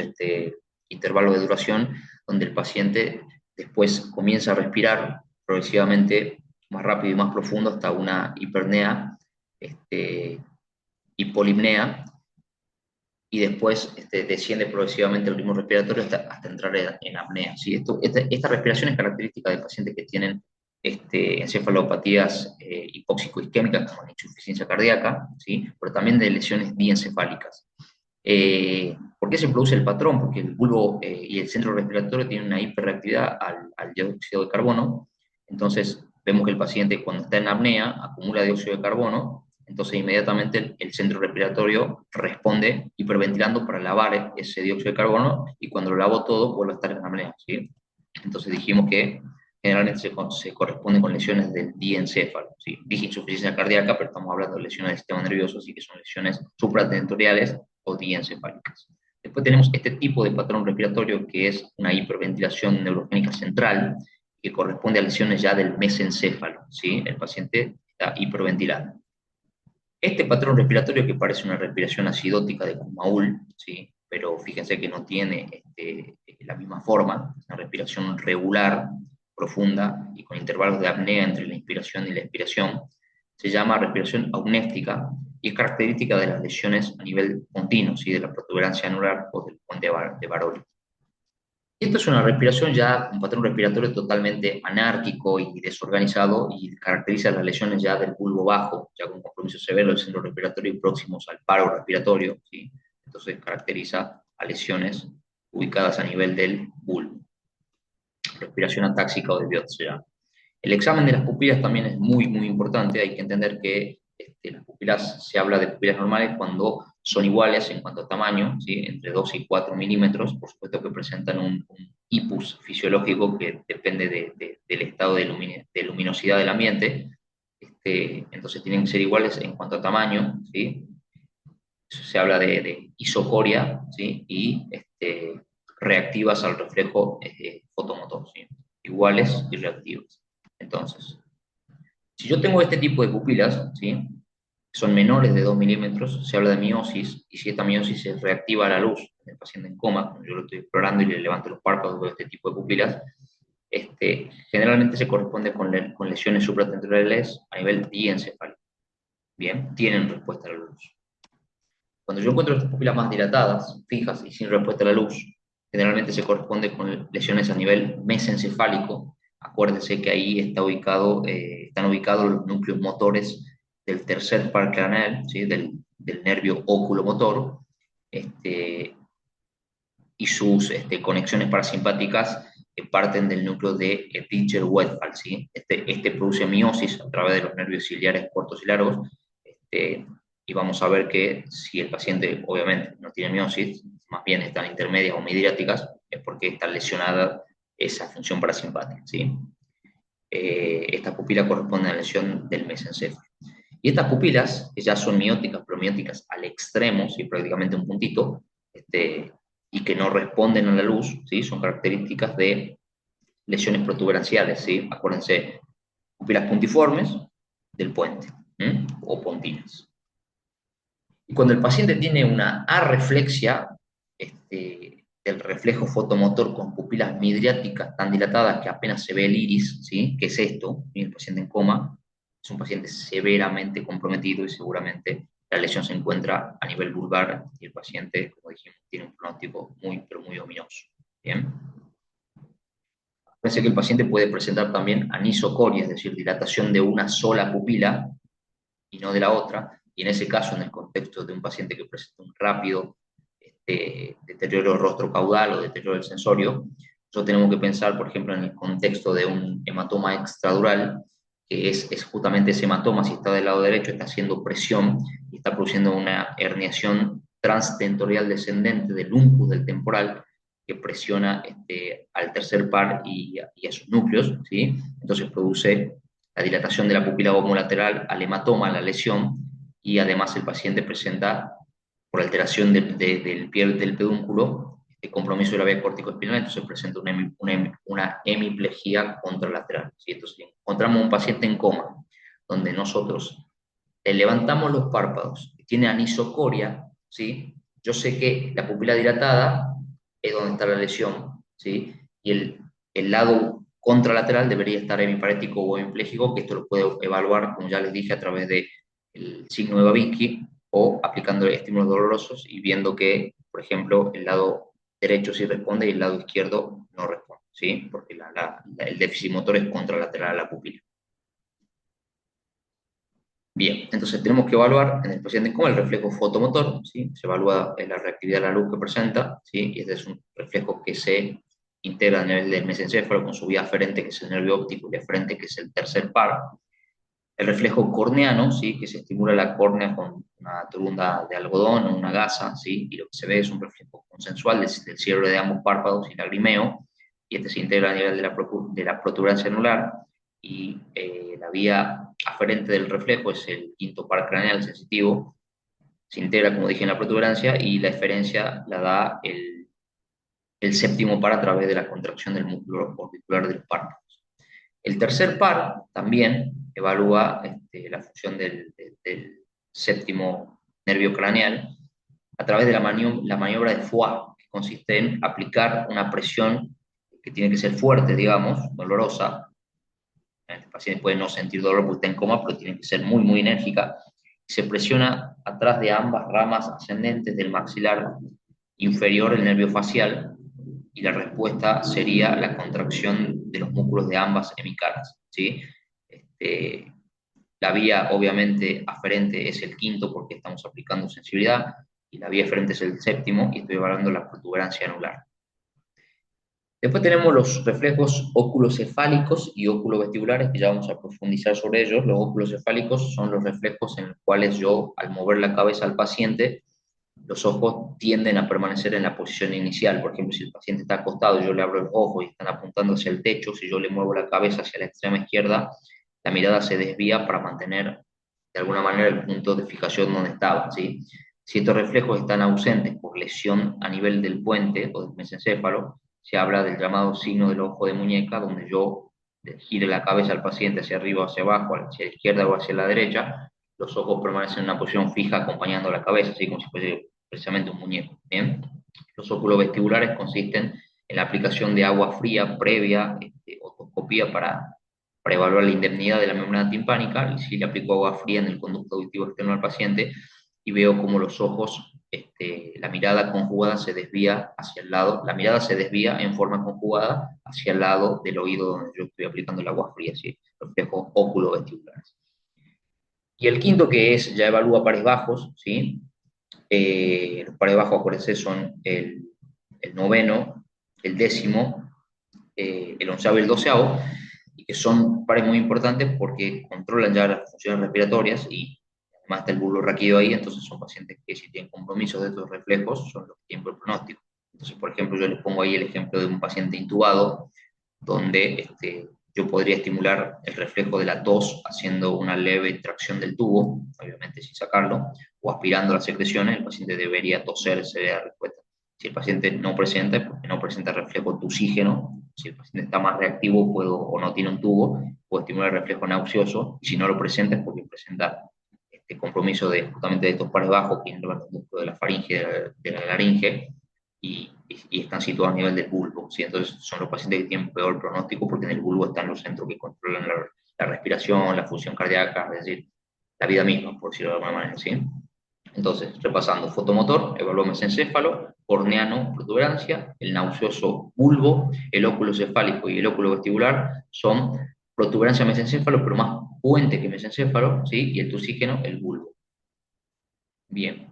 intervalos de duración, donde el paciente después comienza a respirar progresivamente más rápido y más profundo hasta una hipernea, hipolipnea, y después desciende progresivamente el ritmo respiratorio hasta entrar en apnea, ¿sí? Esta respiración es característica de pacientes que tienen encefalopatías hipóxico-isquémicas, como la insuficiencia cardíaca, ¿sí? Pero también de lesiones diencefálicas. ¿Por qué se produce el patrón? Porque el bulbo y el centro respiratorio tienen una hiperreactividad al dióxido de carbono. Entonces, vemos que el paciente cuando está en apnea acumula dióxido de carbono, entonces inmediatamente el centro respiratorio responde hiperventilando para lavar ese dióxido de carbono y cuando lo lavo todo vuelve a estar en apnea, ¿sí? Entonces dijimos que generalmente se corresponde con lesiones del diencéfalo, ¿sí? Dije insuficiencia cardíaca, pero estamos hablando de lesiones del sistema nervioso, así que son lesiones supratentoriales o diencefálicas. Después tenemos este tipo de patrón respiratorio que es una hiperventilación neurogénica central, que corresponde a lesiones ya del mesencéfalo, ¿sí? El paciente está hiperventilado. Este patrón respiratorio que parece una respiración acidótica de Kumaul, ¿sí? Pero fíjense que no tiene la misma forma, es una respiración regular, profunda y con intervalos de apnea entre la inspiración y la expiración, se llama respiración aunéstica y es característica de las lesiones a nivel continuo, ¿sí? De la protuberancia anular o del puente de Baroli. Esto es una respiración ya, un patrón respiratorio totalmente anárquico y desorganizado y caracteriza las lesiones ya del bulbo bajo, ya con compromiso severo del centro respiratorio y próximos al paro respiratorio, ¿sí? Entonces caracteriza a lesiones ubicadas a nivel del bulbo. Respiración atáxica o de Biot se llama. El examen de las pupilas también es muy importante. Hay que entender que las pupilas, se habla de pupilas normales cuando son iguales en cuanto a tamaño, ¿sí? Entre 2 y 4 milímetros, por supuesto que presentan un hipus fisiológico que depende del estado de luminosidad del ambiente. Entonces tienen que ser iguales en cuanto a tamaño, ¿sí? Se habla de isocoria, ¿sí? Y reactivas al reflejo fotomotor, ¿sí? Iguales y reactivas. Entonces, si yo tengo este tipo de pupilas, ¿sí? Son menores de 2 milímetros, se habla de miosis, y si esta miosis se reactiva a la luz en el paciente en coma, cuando yo lo estoy explorando y le levanto los párpados, veo este tipo de pupilas, generalmente se corresponde con lesiones supratentoriales a nivel diencefálico. Bien, tienen respuesta a la luz. Cuando yo encuentro estas pupilas más dilatadas, fijas y sin respuesta a la luz, generalmente se corresponde con lesiones a nivel mesencefálico. Acuérdense que ahí están ubicados los núcleos motores del tercer par craneal, ¿sí? Del nervio oculomotor, y sus conexiones parasimpáticas que parten del núcleo de Pitcher-Westphal, ¿sí? Este produce miosis a través de los nervios ciliares cortos y largos, y vamos a ver que si el paciente obviamente no tiene miosis, más bien están intermedias o midriáticas, es porque está lesionada esa función parasimpática, ¿sí? Esta pupila corresponde a la lesión del mesencéfalo. Y estas pupilas, que ya son mióticas, pero mióticas al extremo, ¿sí? Prácticamente un puntito, y que no responden a la luz, ¿sí? Son características de lesiones protuberanciales, ¿sí? Acuérdense, pupilas puntiformes del puente, o pontinas. Y cuando el paciente tiene una arreflexia, del reflejo fotomotor con pupilas midriáticas tan dilatadas que apenas se ve el iris, ¿sí? ¿Qué es esto? Y el paciente en coma es un paciente severamente comprometido y seguramente la lesión se encuentra a nivel vulvar y el paciente, como dijimos, tiene un pronóstico muy, pero muy ominoso. Bien. Parece que el paciente puede presentar también anisocoria, es decir, dilatación de una sola pupila y no de la otra, y en ese caso, en el contexto de un paciente que presenta un rápido deterioro rostrocaudal o deterioro del sensorio, nosotros tenemos que pensar, por ejemplo, en el contexto de un hematoma extradural, que es justamente ese hematoma, si está del lado derecho, está haciendo presión y está produciendo una herniación transtentorial descendente del uncus del temporal, que presiona al tercer par y a sus núcleos, ¿sí? Entonces produce la dilatación de la pupila homolateral al hematoma, a la lesión, y además el paciente presenta, por alteración del pie del pedúnculo, compromiso de la vía córtico-espinal, entonces presenta una hemiplegia contralateral, ¿sí? Entonces encontramos un paciente en coma, donde nosotros le levantamos los párpados, tiene anisocoria, ¿sí? Yo sé que la pupila dilatada es donde está la lesión, ¿sí? Y el lado contralateral debería estar hemiparético o hemipléjico, que esto lo puedo evaluar, como ya les dije, a través del signo de Babinski o aplicando estímulos dolorosos y viendo que, por ejemplo, el lado derecho sí responde y el lado izquierdo no responde, ¿sí? Porque el déficit motor es contralateral a la pupila. Bien, entonces tenemos que evaluar en el paciente como el reflejo fotomotor, ¿sí? Se evalúa la reactividad de la luz que presenta, ¿sí? Y este es un reflejo que se integra a nivel del mesencéfalo con su vía aferente, que es el nervio óptico, y aferente, que es el tercer par. El reflejo corneano, ¿sí? Que se estimula la córnea con una torunda de algodón o una gasa, ¿sí? Y lo que se ve es un reflejo consensual del cierre de ambos párpados y lagrimeo, y este se integra a nivel de la protuberancia anular, y la vía aferente del reflejo es el quinto par craneal sensitivo, se integra, como dije, en la protuberancia, y la eferencia la da el séptimo par a través de la contracción del músculo orbicular del párpado. El tercer par también evalúa la función del séptimo nervio craneal a través de la maniobra de Foix, que consiste en aplicar una presión que tiene que ser fuerte, digamos, dolorosa. El paciente puede no sentir dolor porque está en coma, pero tiene que ser muy, muy enérgica. Se presiona atrás de ambas ramas ascendentes del maxilar inferior, el nervio facial, y la respuesta sería la contracción de los músculos de ambas hemicaras, ¿sí? Este, la vía, obviamente, aferente es el quinto porque estamos aplicando sensibilidad, y la vía eferente es el séptimo, y estoy evaluando la protuberancia anular. Después tenemos los reflejos oculocefálicos y oculovestibulares, que ya vamos a profundizar sobre ellos. Los oculocefálicos son los reflejos en los cuales yo, al mover la cabeza al paciente, los ojos tienden a permanecer en la posición inicial. Por ejemplo, si el paciente está acostado y yo le abro los ojos y están apuntando hacia el techo, si yo le muevo la cabeza hacia la extrema izquierda, la mirada se desvía para mantener de alguna manera el punto de fijación donde estaba, ¿sí? Si estos reflejos están ausentes por lesión a nivel del puente o del mesencéfalo, se habla del llamado signo del ojo de muñeca, donde yo gire la cabeza al paciente hacia arriba o hacia abajo, hacia la izquierda o hacia la derecha, los ojos permanecen en una posición fija acompañando la cabeza, así como si fuese precisamente un muñeco. ¿Bien? Los óculos vestibulares consisten en la aplicación de agua fría previa otoscopía para evaluar la indemnidad de la membrana timpánica, y si le aplico agua fría en el conducto auditivo externo al paciente y veo como los ojos, la mirada conjugada se desvía hacia el lado, la mirada se desvía en forma conjugada hacia el lado del oído donde yo estoy aplicando el agua fría, ¿sí? Reflejos óculo-vestibulares. Y el quinto, que es, ya evalúa pares bajos, ¿sí? Los pares bajos, acuérdense, son el noveno, el décimo, el onceavo y el doceavo, y que son pares muy importantes porque controlan ya las funciones respiratorias, y además está el bulbo raquídeo ahí, entonces son pacientes que, si tienen compromisos de estos reflejos, son los que tienen el pronóstico. Entonces, por ejemplo, yo les pongo ahí el ejemplo de un paciente intubado, donde yo podría estimular el reflejo de la tos haciendo una leve tracción del tubo, obviamente sin sacarlo, o aspirando las secreciones, el paciente debería toser, sería la respuesta. Si el paciente no presenta, es porque no presenta reflejo tusígeno. Si el paciente está más reactivo o no tiene un tubo, puedo estimular el reflejo nauseoso, y si no lo presenta es porque presenta este compromiso justamente de estos pares bajos que innervan los músculos de la faringe, de la laringe, y están situados a nivel del bulbo, ¿sí? Entonces son los pacientes que tienen peor pronóstico porque en el bulbo están los centros que controlan la respiración, la función cardíaca, es decir, la vida misma, por decirlo de alguna manera, ¿sí? Entonces, repasando, fotomotor, evaluamos encéfalo, corneano, protuberancia, el nauseoso bulbo, el óculo cefálico y el óculo vestibular son protuberancia mesencéfalo, pero más puente que mesencéfalo, ¿sí? Y el tusígeno, el bulbo. Bien.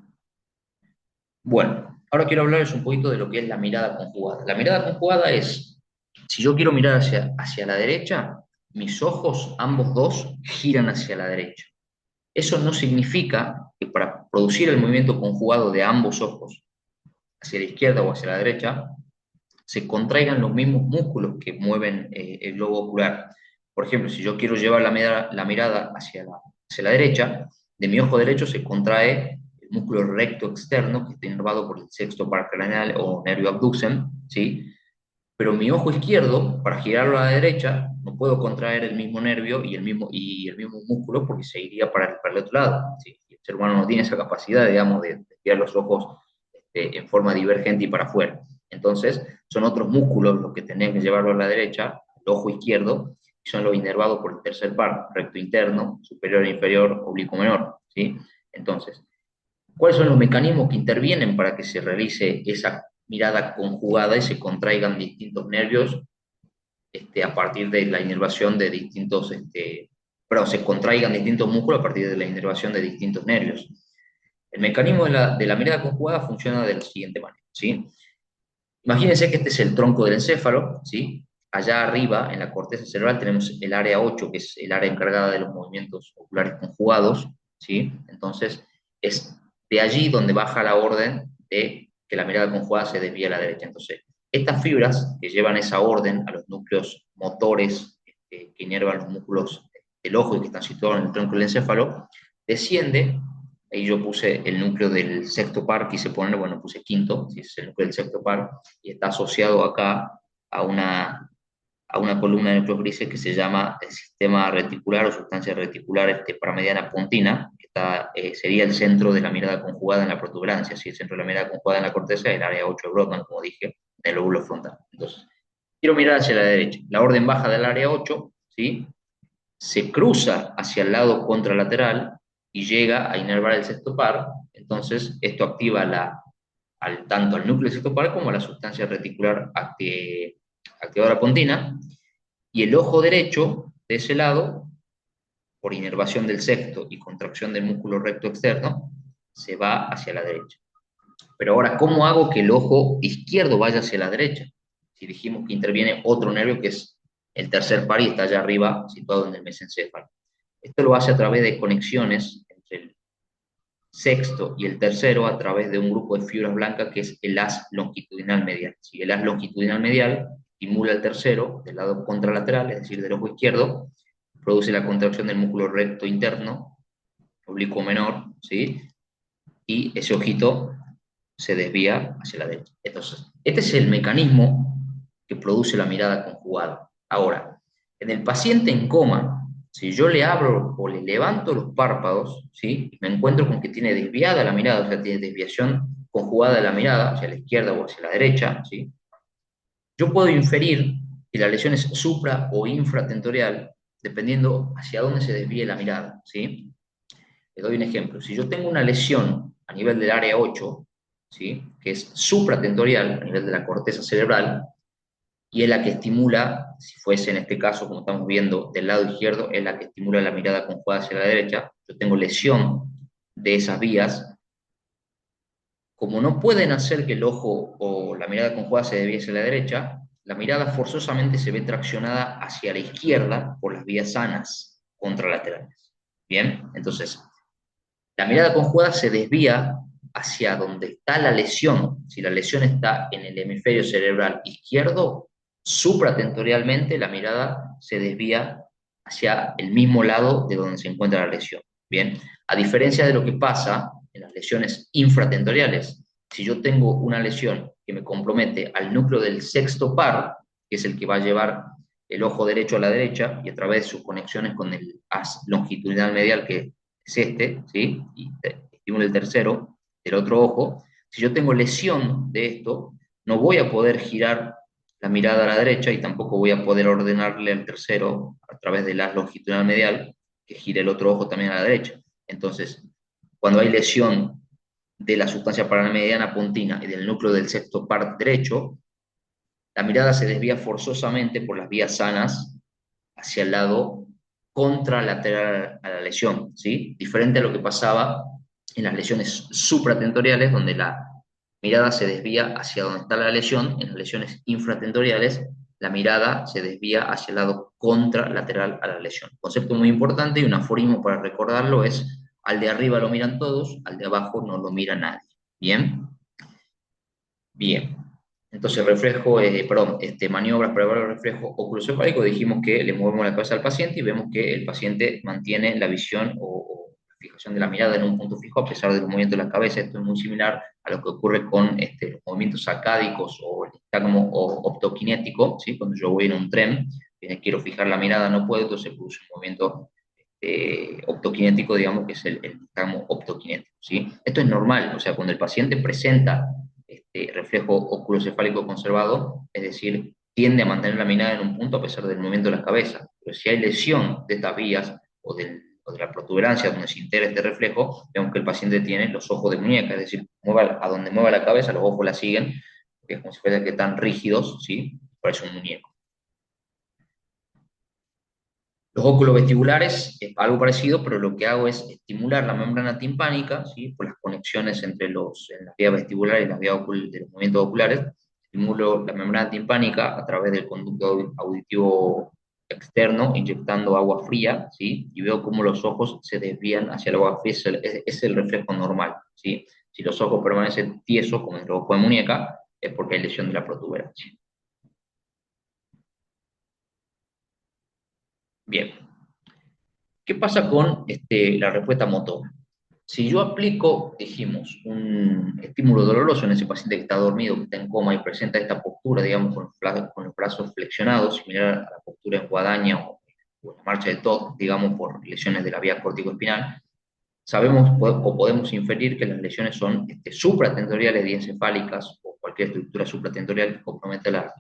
Bueno, ahora quiero hablarles un poquito de lo que es la mirada conjugada. La mirada conjugada es, si yo quiero mirar hacia la derecha, mis ojos, ambos dos, giran hacia la derecha. Eso no significa que para producir el movimiento conjugado de ambos ojos, hacia la izquierda o hacia la derecha, se contraigan los mismos músculos que mueven el globo ocular. Por ejemplo, si yo quiero llevar la mirada hacia la derecha, de mi ojo derecho se contrae el músculo recto externo, que está inervado por el sexto par craneal o nervio abducen, ¿sí? Pero mi ojo izquierdo, para girarlo a la derecha, no puedo contraer el mismo nervio y el mismo músculo porque se iría para el otro lado, ¿sí? El ser humano no tiene esa capacidad, digamos, de girar los ojos en forma divergente y para afuera. Entonces, son otros músculos los que tenés que llevarlo a la derecha, el ojo izquierdo, y son los inervados por el tercer par, recto interno, superior e inferior, oblicuo menor, ¿sí? Entonces, ¿cuáles son los mecanismos que intervienen para que se realice esa mirada conjugada y se contraigan distintos nervios a partir de la inervación de distintos, pero se contraigan distintos músculos a partir de la inervación de distintos nervios? El mecanismo de la mirada conjugada funciona de la siguiente manera, ¿sí? Imagínense que este es el tronco del encéfalo, ¿sí? Allá arriba, en la corteza cerebral, tenemos el área 8, que es el área encargada de los movimientos oculares conjugados, ¿sí? Entonces, es de allí donde baja la orden de que la mirada conjugada se desvíe a la derecha. Entonces, estas fibras que llevan esa orden a los núcleos motores que inervan los músculos del ojo y que están situados en el tronco del encéfalo, desciende. Ahí yo puse el núcleo del sexto par, quise poner, bueno, puse quinto, si es el núcleo del sexto par, y está asociado acá a una columna de núcleos grises que se llama el sistema reticular o sustancia reticular paramediana pontina, que sería el centro de la mirada conjugada en la protuberancia, si el centro de la mirada conjugada en la corteza es el área 8 de Brodmann, como dije, en el lóbulo frontal. Entonces, quiero mirar hacia la derecha. La orden baja del área 8, ¿sí? Se cruza hacia el lado contralateral y llega a inervar el sexto par. Entonces, esto activa tanto al núcleo del sexto par como a la sustancia reticular activadora pontina, y el ojo derecho de ese lado, por inervación del sexto y contracción del músculo recto externo, se va hacia la derecha. Pero ahora, ¿cómo hago que el ojo izquierdo vaya hacia la derecha? Si dijimos que interviene otro nervio que es el tercer par y está allá arriba, situado en el mesencéfalo. Esto lo hace a través de conexiones entre el sexto y el tercero a través de un grupo de fibras blancas que es el haz longitudinal medial. Si el haz longitudinal medial estimula al tercero del lado contralateral, es decir, del ojo izquierdo, produce la contracción del músculo recto interno, oblicuo menor, ¿sí? Y ese ojito se desvía hacia la derecha. Entonces, este es el mecanismo que produce la mirada conjugada. Ahora, en el paciente en coma, si yo le abro o le levanto los párpados, ¿sí? Me encuentro con que tiene desviada la mirada, o sea, tiene desviación conjugada de la mirada hacia la izquierda o hacia la derecha, ¿sí? Yo puedo inferir que la lesión es supra o infratentorial, dependiendo hacia dónde se desvíe la mirada, ¿sí? Le doy un ejemplo. Si yo tengo una lesión a nivel del área 8, ¿sí? Que es supratentorial, a nivel de la corteza cerebral, y es la que estimula, si fuese en este caso, como estamos viendo, del lado izquierdo, es la que estimula la mirada conjugada hacia la derecha. Yo tengo lesión de esas vías. Como no pueden hacer que el ojo o la mirada conjugada se desvíe hacia la derecha, la mirada forzosamente se ve traccionada hacia la izquierda por las vías sanas contralaterales. Bien, entonces, la mirada conjugada se desvía hacia donde está la lesión. Si la lesión está en el hemisferio cerebral izquierdo, supratentorialmente la mirada se desvía hacia el mismo lado de donde se encuentra la lesión. Bien, a diferencia de lo que pasa en las lesiones infratentoriales, si yo tengo una lesión que me compromete al núcleo del sexto par, que es el que va a llevar el ojo derecho a la derecha, y a través de sus conexiones con el haz longitudinal medial, que es este, ¿sí? Y estímulo el tercero del otro ojo. Si yo tengo lesión de esto, no voy a poder girar la mirada a la derecha y tampoco voy a poder ordenarle al tercero, a través del haz longitudinal medial, que gire el otro ojo también a la derecha. Entonces, cuando hay lesión de la sustancia paranamediana pontina y del núcleo del sexto par derecho, la mirada se desvía forzosamente por las vías sanas hacia el lado contralateral a la lesión, ¿sí? Diferente a lo que pasaba en las lesiones supratentoriales, donde la mirada se desvía hacia donde está la lesión. En las lesiones infratentoriales, la mirada se desvía hacia el lado contralateral a la lesión. Concepto muy importante y un aforismo para recordarlo es: al de arriba lo miran todos, al de abajo no lo mira nadie. ¿Bien? Bien. Entonces, maniobras para evaluar el reflejo oculocefálico, dijimos que le movemos la cabeza al paciente y vemos que el paciente mantiene la visión o la fijación de la mirada en un punto fijo a pesar de los movimientos de la cabeza. Esto es muy similar a lo que ocurre con los movimientos sacádicos o el nistagmo optoquinético, ¿sí? Cuando yo voy en un tren, quiero fijar la mirada, no puedo, entonces se produce un movimiento optoquinético, digamos, que es el nistagmo optoquinético, ¿sí? Esto es normal, o sea, cuando el paciente presenta reflejo oculocefálico conservado, es decir, tiende a mantener la mirada en un punto a pesar del movimiento de la cabeza. Pero si hay lesión de estas vías o de la protuberancia donde se integra este reflejo, vemos que el paciente tiene los ojos de muñeca, es decir, a donde mueva la cabeza, los ojos la siguen, porque es como si fuera que están rígidos, ¿sí? Parece un muñeco. Los óculos vestibulares es algo parecido, pero lo que hago es estimular la membrana timpánica, ¿sí? Por las conexiones entre en las vías vestibulares y las vías de los movimientos oculares. Estimulo la membrana timpánica a través del conducto auditivo externo, inyectando agua fría, ¿sí? Y veo cómo los ojos se desvían hacia el agua fría. Es el reflejo normal, ¿sí? Si los ojos permanecen tiesos, como en el ojo de muñeca, es porque hay lesión de la protuberancia. Bien. ¿Qué pasa con la respuesta motora? Si yo aplico, dijimos, un estímulo doloroso en ese paciente que está dormido, que está en coma y presenta esta postura, digamos, con los brazos flexionados, similar a la postura en guadaña o en la marcha de Todd, digamos, por lesiones de la vía corticoespinal, sabemos o podemos inferir que las lesiones son supratentoriales diencefálicas o cualquier estructura supratentorial que compromete las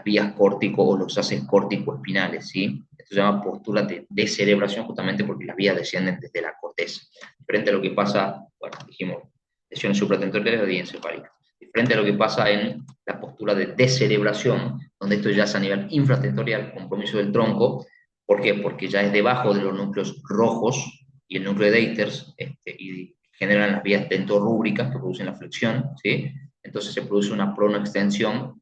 vías córtico o los haces córtico-espinales, ¿sí? Esto se llama postura de descerebración justamente porque las vías descienden desde la corteza. Diferente a lo que pasa, bueno, dijimos, lesiones supratentoriales o diencefálicas. Diferente a lo que pasa en la postura de descerebración, donde esto ya es a nivel infratentorial, compromiso del tronco. ¿Por qué? Porque ya es debajo de los núcleos rojos y el núcleo de Deiters, y generan las vías dentorrúbricas que producen la flexión, ¿sí? Entonces se produce una pronoextensión,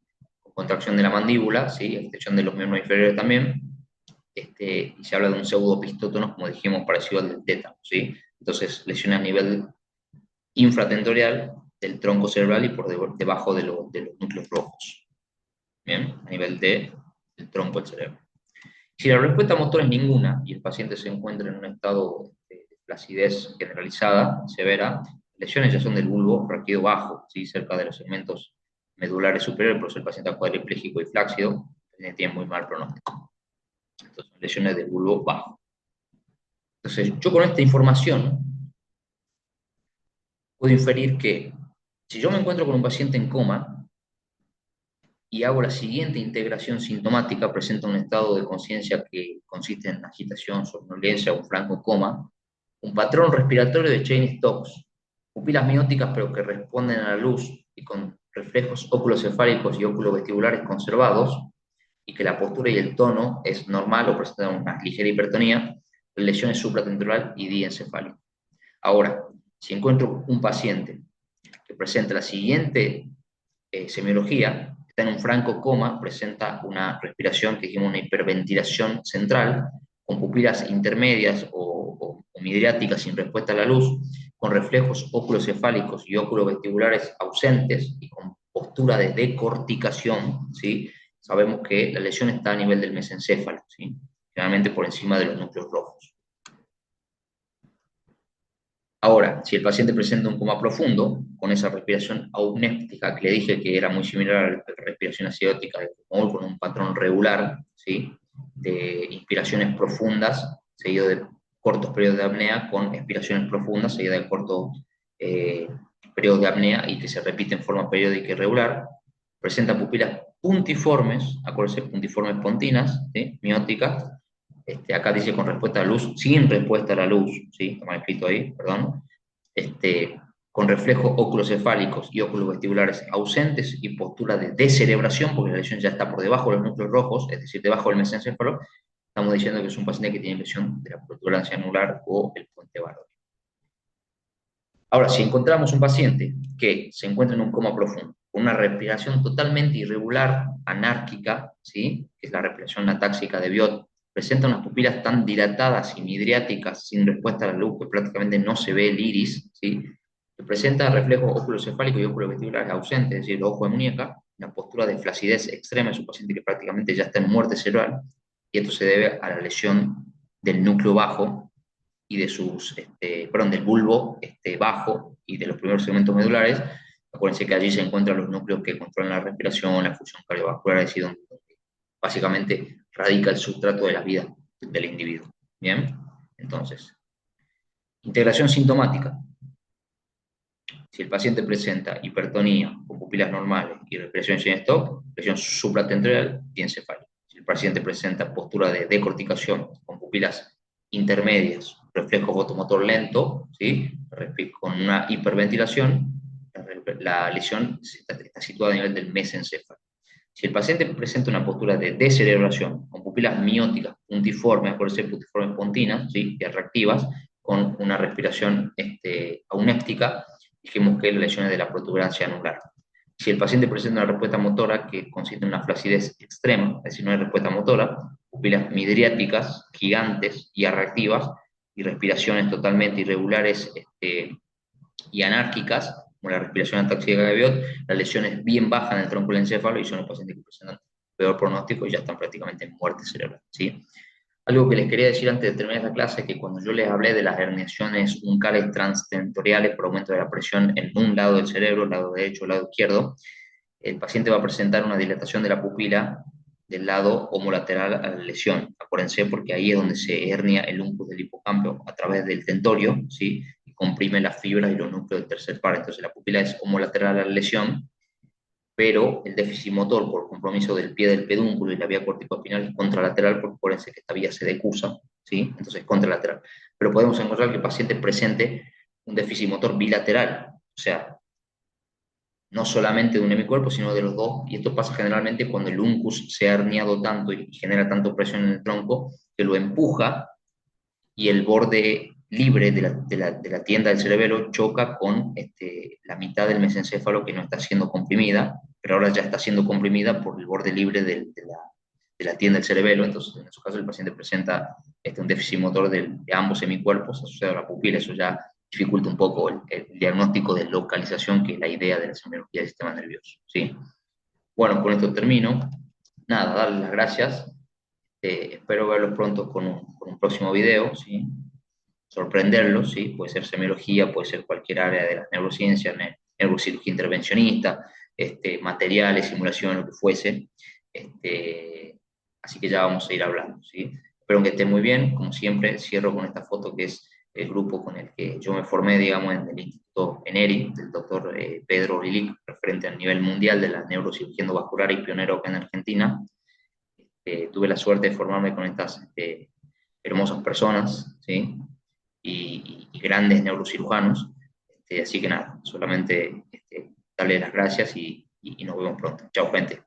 contracción de la mandíbula, ¿sí? Extensión de los miembros inferiores también, y se habla de un pseudopistótono, como dijimos, parecido al del tétano, ¿sí? Entonces, lesiones a nivel infratentorial del tronco cerebral y por debajo de los núcleos rojos, ¿bien? A nivel del tronco del cerebro. Si la respuesta motora es ninguna y el paciente se encuentra en un estado de flacidez generalizada, severa, lesiones ya son del bulbo raquídeo bajo, ¿sí? Cerca de los segmentos medulares superiores, por eso el paciente es cuadripléjico y flácido, tiene muy mal pronóstico. Entonces, lesiones del bulbo bajo. Entonces, yo con esta información puedo inferir que si yo me encuentro con un paciente en coma y hago la siguiente integración sintomática, presenta un estado de conciencia que consiste en agitación, somnolencia o un franco coma, un patrón respiratorio de Cheyne-Stokes, pupilas mióticas pero que responden a la luz y con reflejos oculocefálicos y oculovestibulares conservados, y que la postura y el tono es normal o presenta una ligera hipertonía, lesiones supratentoral y diencefálica. Ahora, si encuentro un paciente que presenta la siguiente semiología, está en un franco coma, presenta una respiración que dijimos una hiperventilación central, con pupilas intermedias o midriáticas sin respuesta a la luz, con reflejos oculocefálicos y oculovestibulares ausentes y con postura de decorticación, ¿sí? sabemos que la lesión está a nivel del mesencéfalo, ¿sí? Generalmente por encima de los núcleos rojos. Ahora, si el paciente presenta un coma profundo, con esa respiración aunéptica que le dije que era muy similar a la respiración acidótica de Kumol, con un patrón regular, ¿sí? De inspiraciones profundas, seguido de cortos periodos de apnea, con expiraciones profundas, seguido de cortos eh, periodos de apnea y que se repite en forma periódica y regular, presenta pupilas puntiformes, acuérdense, puntiformes pontinas, ¿sí? Mióticas, acá dice con respuesta a la luz, sin respuesta a la luz, ¿sí? Está mal escrito ahí, perdón. Con reflejos oculocefálicos y oculovestibulares ausentes y postura de descerebración, porque la lesión ya está por debajo de los núcleos rojos, es decir, debajo del mesencéfalo, estamos diciendo que es un paciente que tiene lesión de la protuberancia anular o el puente bárbaro. Ahora, si encontramos un paciente que se encuentra en un coma profundo, con una respiración totalmente irregular, anárquica, ¿sí? Que es la respiración atáxica de Biot, presenta unas pupilas tan dilatadas y midriáticas sin respuesta a la luz que prácticamente no se ve el iris, ¿sí? Que presenta reflejos oculocefálicos y oculovestibulares ausentes, es decir, el ojo de muñeca, una postura de flacidez extrema, es un paciente que prácticamente ya está en muerte cerebral, y esto se debe a la lesión del núcleo bajo y de perdón, del bulbo bajo y de los primeros segmentos medulares. Acuérdense que allí se encuentran los núcleos que controlan la respiración, la función cardiovascular, es decir, donde básicamente radica el sustrato de la vida del individuo. Bien, entonces, integración sintomática. Si el paciente presenta hipertonía con pupilas normales y respiración sin stop, presión supratentorial y encefálica. Si el paciente presenta postura de decorticación con pupilas intermedias, reflejo fotomotor lento, ¿sí? Con una hiperventilación, la lesión está situada a nivel del mesencéfalo. Si el paciente presenta una postura de descerebración con pupilas mióticas puntiformes, por ser puntiformes pontinas, ¿sí? Y reactivas, con una respiración aunéptica, dijimos que la lesión es de la protuberancia anular. Si el paciente presenta una respuesta motora que consiste en una flacidez extrema, es decir, no hay respuesta motora, pupilas midriáticas, gigantes y reactivas, y respiraciones totalmente irregulares y anárquicas, como la respiración atáxica de Biot, las lesiones bien bajas en el tronco del encéfalo y son los pacientes que presentan peor pronóstico y ya están prácticamente en muerte cerebral, ¿sí? Algo que les quería decir antes de terminar esta clase es que cuando yo les hablé de las herniaciones uncales transtentoriales por aumento de la presión en un lado del cerebro, el lado derecho o el lado izquierdo, el paciente va a presentar una dilatación de la pupila del lado homolateral a la lesión. Acuérdense, porque ahí es donde se hernia el uncus del hipocampo a través del tentorio, ¿sí? Y comprime las fibras y los núcleos del tercer par. Entonces la pupila es homolateral a la lesión, pero el déficit motor por compromiso del pie del pedúnculo y la vía corticoespinal es contralateral, porque acuérdense que esta vía se decusa, ¿sí? Entonces es contralateral. Pero podemos encontrar que el paciente presente un déficit motor bilateral, o sea, no solamente de un hemicuerpo, sino de los dos, y esto pasa generalmente cuando el uncus se ha herniado tanto y genera tanto presión en el tronco que lo empuja y el borde libre de la tienda del cerebelo choca con la mitad del mesencéfalo que no está siendo comprimida, pero ahora ya está siendo comprimida por el borde libre de la tienda del cerebelo. Entonces en su caso el paciente presenta un déficit motor de ambos hemicuerpos asociado a la pupila. Eso ya dificulta un poco el diagnóstico de localización, que es la idea de la semiología del sistema nervioso, ¿sí? Bueno, con esto termino. Nada, darles las gracias. Espero verlos pronto con un próximo video, ¿sí? Sorprenderlos, ¿sí? Puede ser semiología, puede ser cualquier área de las neurociencias, neurocirugía intervencionista, materiales, simulación, lo que fuese. Así que ya vamos a ir hablando, ¿sí? Espero que estén muy bien. Como siempre, cierro con esta foto que es el grupo con el que yo me formé, digamos, en el Instituto ENERI, del doctor Pedro Lilic, referente a nivel mundial de la neurocirugía endovascular y pionero acá en Argentina. Tuve la suerte de formarme con estas hermosas personas, ¿sí? Y grandes neurocirujanos. Así que nada, solamente darle las gracias y nos vemos pronto. Chao, gente.